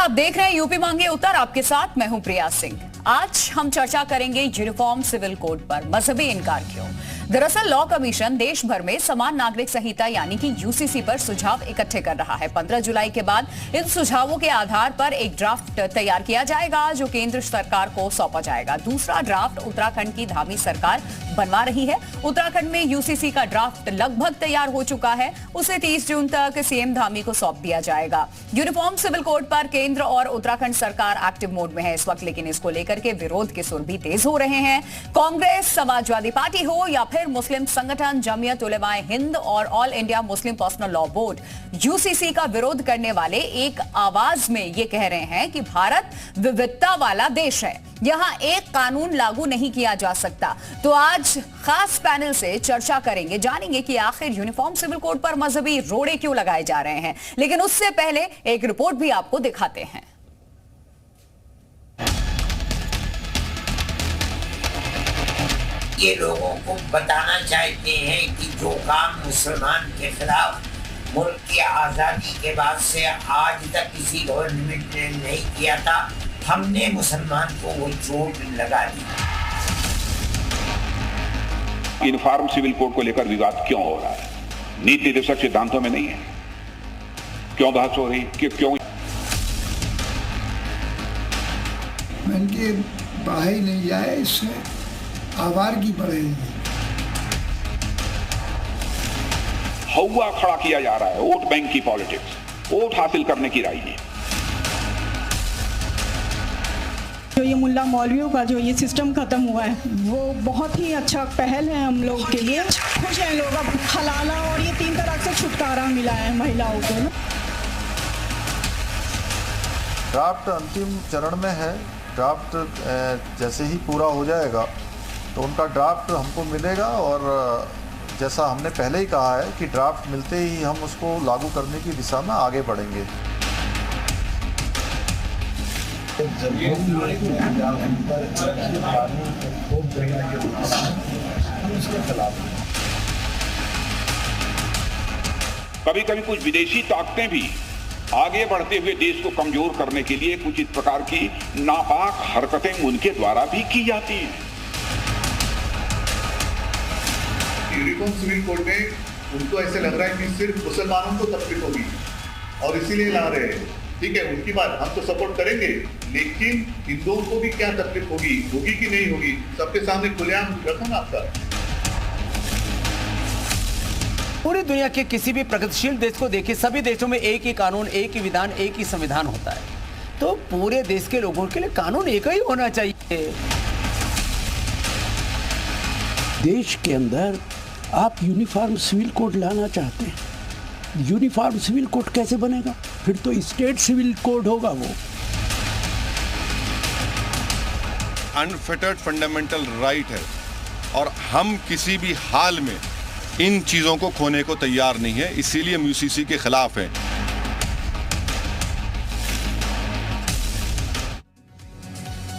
आप देख रहे हैं यूपी मांगे उत्तर, आपके साथ मैं हूं प्रिया सिंह। आज हम चर्चा करेंगे यूनिफॉर्म सिविल कोड पर मजहबी इनकार क्यों। दरअसल लॉ कमीशन देश भर में समान नागरिक संहिता यानी कि यूसीसी पर सुझाव इकट्ठे कर रहा है। 15 जुलाई के बाद इन सुझावों के आधार पर एक ड्राफ्ट तैयार किया जाएगा जो केंद्र सरकार को सौंपा जाएगा। दूसरा ड्राफ्ट उत्तराखंड की धामी सरकार बनवा रही है। उत्तराखंड में यूसीसी का ड्राफ्ट लगभग तैयार हो चुका है, उसे 30 जून तक सीएम धामी को सौंप दिया जाएगा। यूनिफॉर्म सिविल कोड पर केंद्र और उत्तराखंड सरकार एक्टिव मोड में है इस वक्त, लेकिन इसको लेकर के विरोध के सुर भी तेज हो रहे हैं। कांग्रेस, समाजवादी पार्टी हो या फिर मुस्लिम संगठन जमीयत उलेमाए हिंद और all India Muslim personal law board, UCC का विरोध करने वाले एक आवाज में ये कह रहे हैं कि भारत विविधता वाला देश है, यहां एक कानून लागू नहीं किया जा सकता। तो आज खास पैनल से चर्चा करेंगे, जानेंगे कि आखिर यूनिफॉर्म सिविल कोड पर मजहबी रोड़े क्यों लगाए जा रहे हैं। लेकिन उससे पहले एक रिपोर्ट भी आपको दिखाते हैं। ये लोगों को बताना चाहते हैं कि जो काम मुसलमान के खिलाफ मुल्क की आज़ादी के बाद से आज तक किसी गवर्नमेंट ने नहीं किया था, हमने मुसलमान को वो चोट लगा दी। यूनिफॉर्म सिविल कोड को लेकर विवाद क्यों हो रहा है? नीति निर्देशक सिद्धांतों में नहीं है। क्यों बहस हो रही? क्यों? इनके बढ़ाई नहीं जाए, इससे आवारगी बढ़ेगी। हवा खड़ा किया जा रहा है, वोट बैंक की पॉलिटिक्स, वोट हासिल करने की राजनीति। जो ये मुल्ला मौलवियों का जो ये सिस्टम खत्म हुआ है वो बहुत ही अच्छा पहल है हम लोग के लिए। खुश हैं लोग, अब हलाला और ये 3 तलाक से छुटकारा मिला है महिलाओं को। ड्राफ्ट अंतिम चरण में है। ड्राफ्ट जैसे ही पूरा हो जाएगा तो उनका ड्राफ्ट हमको मिलेगा और जैसा हमने पहले ही कहा है कि ड्राफ्ट मिलते ही हम उसको लागू करने की दिशा में आगे बढ़ेंगे। कभी कभी कुछ विदेशी ताकतें भी आगे बढ़ते हुए देश को कमजोर करने के लिए कुछ इस प्रकार की नापाक हरकतें उनके द्वारा भी की जाती हैं। यूनिफॉर्म सिविल कोड में उनको ऐसे लग रहा है कि सिर्फ मुसलमानों को तकलीफ होगी और इसीलिए ला रहे हैं। ठीक है, उनकी बात हम तो सपोर्ट करेंगे, लेकिन हिंदुओं को भी क्या तकलीफ होगी कि नहीं होगी, सबके सामने खुलेआम रखो ना आपका। पूरी दुनिया के किसी भी प्रगतिशील देश को देखिए, सभी देशों में एक ही कानून, एक ही विधान, एक ही संविधान होता है। तो पूरे देश के लोगों के लिए कानून एक ही होना चाहिए। देश के अंदर आप यूनिफॉर्म सिविल कोड लाना चाहते हैं, यूनिफॉर्म सिविल कोड कैसे बनेगा? फिर तो स्टेट सिविल कोड होगा वो। अनफेटर्ड फंडामेंटल राइट है और हम किसी भी हाल में इन चीजों को खोने को तैयार नहीं है, इसीलिए हम यूसीसी के खिलाफ हैं।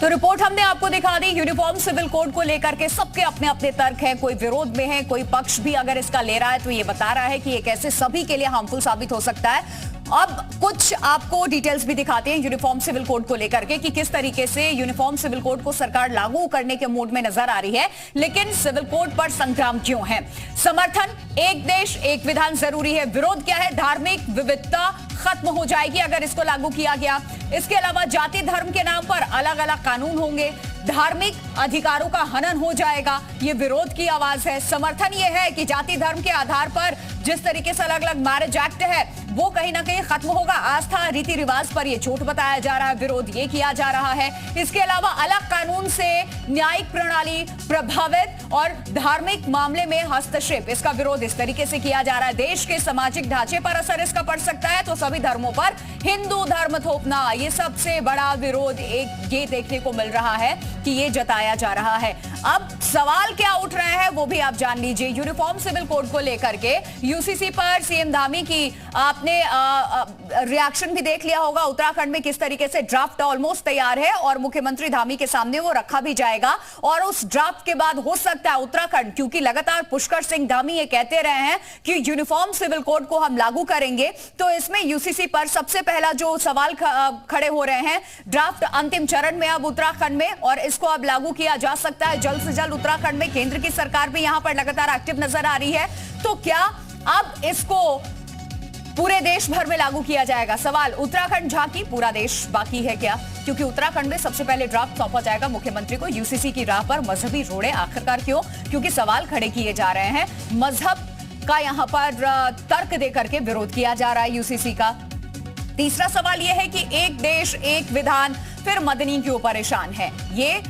तो रिपोर्ट हमने आपको दिखा दी। यूनिफॉर्म सिविल कोड को लेकर के सबके अपने अपने तर्क हैं, कोई विरोध में है, कोई पक्ष भी अगर इसका ले रहा है तो ये बता रहा है कि ये कैसे सभी के लिए हार्मफुल साबित हो सकता है। अब कुछ आपको डिटेल्स भी दिखाते हैं यूनिफॉर्म सिविल कोड को लेकर के कि किस तरीके से यूनिफॉर्म सिविल कोड को सरकार लागू करने के मूड में नजर आ रही है। लेकिन सिविल कोड पर संग्राम क्यों है? समर्थन, एक देश एक विधान जरूरी है। विरोध क्या है? धार्मिक विविधता खत्म हो जाएगी अगर इसको लागू किया गया। इसके अलावा जाति धर्म के नाम पर अलग अलग कानून होंगे, धार्मिक अधिकारों का हनन हो जाएगा। ये विरोध की आवाज है। समर्थन ये है कि जाति धर्म के आधार पर जिस तरीके से अलग अलग मैरिज एक्ट है वो कहीं ना कहीं खत्म होगा। आस्था रीति रिवाज पर यह चोट बताया जा रहा है, विरोध ये किया जा रहा है। इसके अलावा अलग कानून से न्यायिक प्रणाली प्रभावित और धार्मिक मामले में हस्तक्षेप, इसका विरोध इस तरीके से किया जा रहा है। देश के सामाजिक ढांचे पर असर इसका पड़ सकता है, तो सभी धर्मों पर हिंदू धर्म थोपना, ये सबसे बड़ा विरोध एक ये देखने को मिल रहा है कि ये जताया जा रहा है। अब सवाल क्या उठ रहे हैं वो भी आप जान लीजिए। यूनिफॉर्म सिविल कोड को लेकर के यूसीसी पर सीएम धामी की आपने रिएक्शन भी देख लिया होगा। उत्तराखंड में किस तरीके से ड्राफ्ट ऑलमोस्ट तैयार है और मुख्यमंत्री धामी के सामने वो रखा भी जाएगा और उस ड्राफ्ट के बाद हो सकता है उत्तराखंड, क्योंकि लगातार पुष्कर सिंह धामी ये कहते रहे हैं कि यूनिफॉर्म सिविल कोड को हम लागू करेंगे, तो इसमें यूसीसी पर सबसे पहला जो सवाल खड़े हो रहे हैं, ड्राफ्ट अंतिम चरण में अब उत्तराखंड में और इसको अब लागू किया जा सकता है जल्द से जल्द उत्तराखंड में। केंद्र की सरकार भी यहां पर लगातार एक्टिव नजर आ रही है, तो क्या अब इसको पूरे देश भर में लागू किया जाएगा? सवाल उत्तराखंड झांकी, पूरा देश बाकी है क्या? क्योंकि उत्तराखंड में सबसे पहले ड्राफ्ट सौंपा जाएगा मुख्यमंत्री को। यूसीसी की राह पर मजहबी रोड़े आखिरकार क्यों? क्योंकि सवाल खड़े किए जा रहे हैं, मजहब का यहां पर तर्क देकर के विरोध किया जा रहा है यूसीसी का। तीसरा सवाल यह है कि एक देश एक विधान, फिर मदनी क्यों परेशान है? ये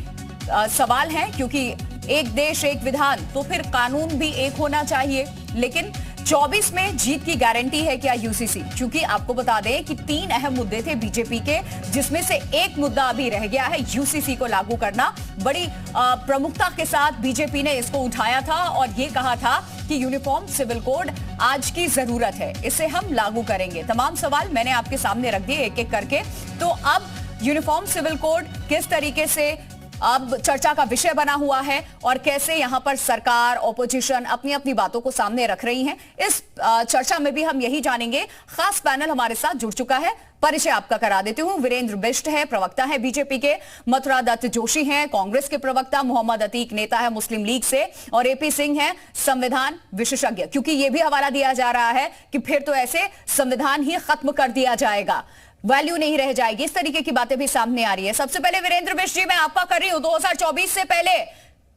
सवाल है, क्योंकि एक देश एक विधान तो फिर कानून भी एक होना चाहिए, लेकिन 24 में जीत की गारंटी है क्या यूसीसी? क्योंकि आपको बता दें कि 3 अहम मुद्दे थे बीजेपी के, जिसमें से एक मुद्दा अभी रह गया है यूसीसी को लागू करना। बड़ी प्रमुखता के साथ बीजेपी ने इसको उठाया था और ये कहा था कि यूनिफॉर्म सिविल कोड आज की जरूरत है, इसे हम लागू करेंगे। तमाम सवाल मैंने आपके सामने रख दिए एक एक करके। तो अब यूनिफॉर्म सिविल कोड किस तरीके से अब चर्चा का विषय बना हुआ है और कैसे यहां पर सरकार, ऑपोजिशन अपनी अपनी बातों को सामने रख रही हैं, इस चर्चा में भी हम यही जानेंगे। खास पैनल हमारे साथ जुड़ चुका है, परिचय आपका करा देती हूं। वीरेंद्र बिष्ट है, प्रवक्ता है बीजेपी के, मथुरा दत्त जोशी हैं कांग्रेस के प्रवक्ता, मोहम्मद अतीक नेता है मुस्लिम लीग से, और एपी सिंह है संविधान विशेषज्ञ। क्योंकि यह भी हवाला दिया जा रहा है कि फिर तो ऐसे संविधान ही खत्म कर दिया जाएगा, वैल्यू नहीं रह जाएगी, इस तरीके की बातें भी सामने आ रही है। सबसे पहले वीरेंद्र बिष्ट जी, मैं आपका कर रही हूं, 2024 से पहले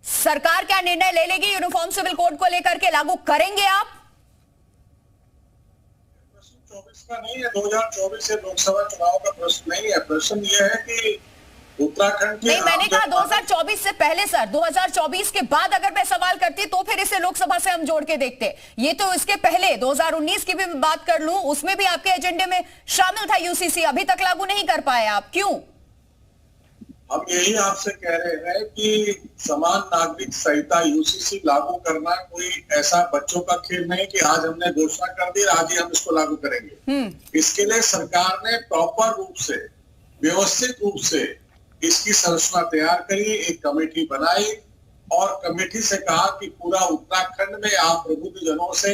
सरकार क्या निर्णय ले लेगी यूनिफॉर्म सिविल कोड को लेकर के? लागू करेंगे आप? 2024 का नहीं है, 2024 से लोकसभा चुनाव का प्रश्न नहीं है। प्रश्न यह है कि उत्तराखंड के, नहीं, मैंने कहा 2024 से पहले सर, 2024 के बाद अगर मैं सवाल करती तो फिर इसे लोकसभा से हम जोड़ के देखते। ये तो इसके पहले 2019 की भी बात कर लूं, उसमें भी आपके एजेंडे में शामिल था यूसीसी, अभी तक लागू नहीं कर पाए आप, क्यों? हम यही आपसे कह रहे हैं कि समान नागरिक संहिता यूसीसी लागू करना कोई ऐसा बच्चों का खेल नहीं कि आज हमने घोषणा कर दी, आज ही हम इसको लागू करेंगे। इसके लिए सरकार ने प्रॉपर रूप से, व्यवस्थित रूप से इसकी संरचना तैयार करी, एक कमेटी बनाई और कमेटी से कहा कि पूरा उत्तराखंड में आप प्रबुद्धजनों से,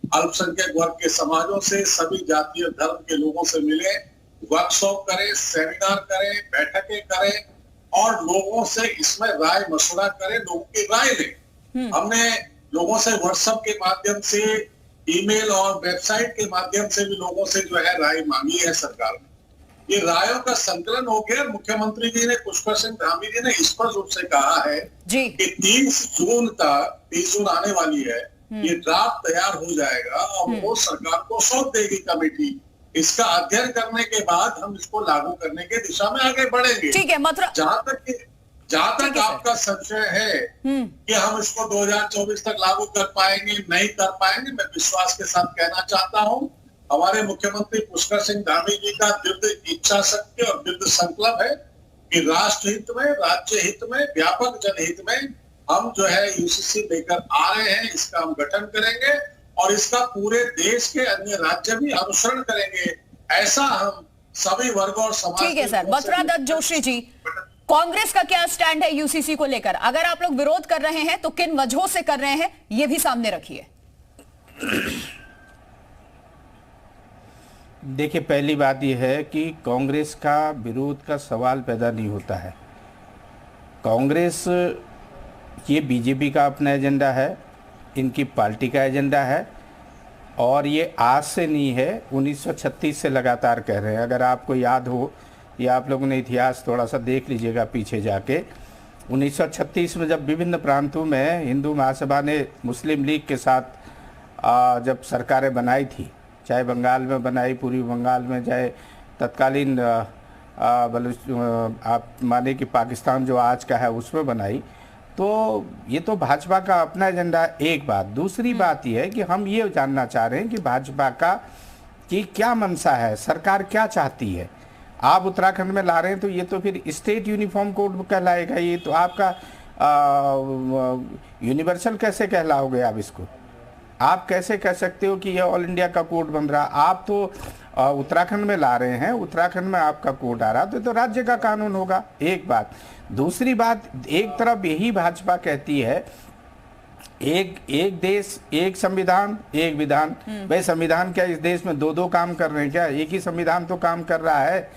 अल्पसंख्यक वर्ग के समाजों से, सभी जातीय धर्म के लोगों से मिले, वर्कशॉप करें, सेमिनार करें, बैठकें करें और लोगों से इसमें राय मशवरा करें, लोगों की राय लें। हमने लोगों से व्हाट्सएप के माध्यम से, ईमेल और वेबसाइट के माध्यम से भी लोगों से जो है राय मांगी है सरकार ने। ये रायों का संकलन हो गया। मुख्यमंत्री जी ने, पुष्कर सिंह धामी जी ने स्पष्ट रूप से कहा है कि 30 जून आने वाली है, ये ड्राफ्ट तैयार हो जाएगा और वो सरकार को सौंप देगी कमेटी। इसका अध्ययन करने के बाद हम इसको लागू करने के दिशा में आगे बढ़ेंगे। ठीक है, मथुरा, जहां तक आपका संशय है कि हम इसको 2024 तक लागू कर पाएंगे, नहीं कर पाएंगे, मैं विश्वास के साथ कहना चाहता हूं हमारे मुख्यमंत्री पुष्कर सिंह धामी जी का दृढ़ इच्छा शक्ति और दृढ़ संकल्प है कि राष्ट्र हित में, राज्य हित में, व्यापक जनहित में हम जो है यूसीसी लेकर आ रहे हैं। इसका हम गठन करेंगे और इसका पूरे देश के अन्य राज्य भी अनुसरण करेंगे, ऐसा हम सभी वर्ग और समाज। ठीक है सर। मथुरा दत्त जोशी जी, कांग्रेस का क्या स्टैंड है यूसीसी को लेकर? अगर आप लोग विरोध कर रहे हैं तो किन वजहों से कर रहे हैं, ये भी सामने रखिए। देखिए, पहली बात यह है कि कांग्रेस का विरोध का सवाल पैदा नहीं होता है। कांग्रेस, ये बीजेपी का अपना एजेंडा है, इनकी पार्टी का एजेंडा है और ये आज से नहीं है, 1936 से लगातार कह रहे हैं। अगर आपको याद हो या आप लोगों ने इतिहास थोड़ा सा देख लीजिएगा पीछे जाके, 1936 में जब विभिन्न प्रांतों में हिंदू महासभा ने मुस्लिम लीग के साथ जब सरकारें बनाई थी, चाहे बंगाल में बनाई, पूर्वी बंगाल में, चाहे तत्कालीन आप माने कि पाकिस्तान जो आज का है उसमें बनाई, तो ये तो भाजपा का अपना एजेंडा। एक बात। दूसरी बात यह है कि हम ये जानना चाह रहे हैं कि भाजपा का कि क्या मंशा है, सरकार क्या चाहती है। आप उत्तराखंड में ला रहे हैं तो ये तो फिर स्टेट यूनिफॉर्म कोड कहलाएगा, ये तो आपका यूनिवर्सल कैसे कहलाओगे आप इसको? आप कैसे कह सकते हो कि ये ऑल इंडिया का कोड बन रहा? आप तो उत्तराखंड में ला रहे हैं, उत्तराखंड में आपका कोड आ रहा तो राज्य का कानून होगा। एक बात। दूसरी बात, एक तरफ यही भाजपा कहती है एक देश एक संविधान एक विधान। भाई संविधान क्या इस देश में दो काम कर रहे हैं क्या? एक ही संविधान तो काम कर रहा है।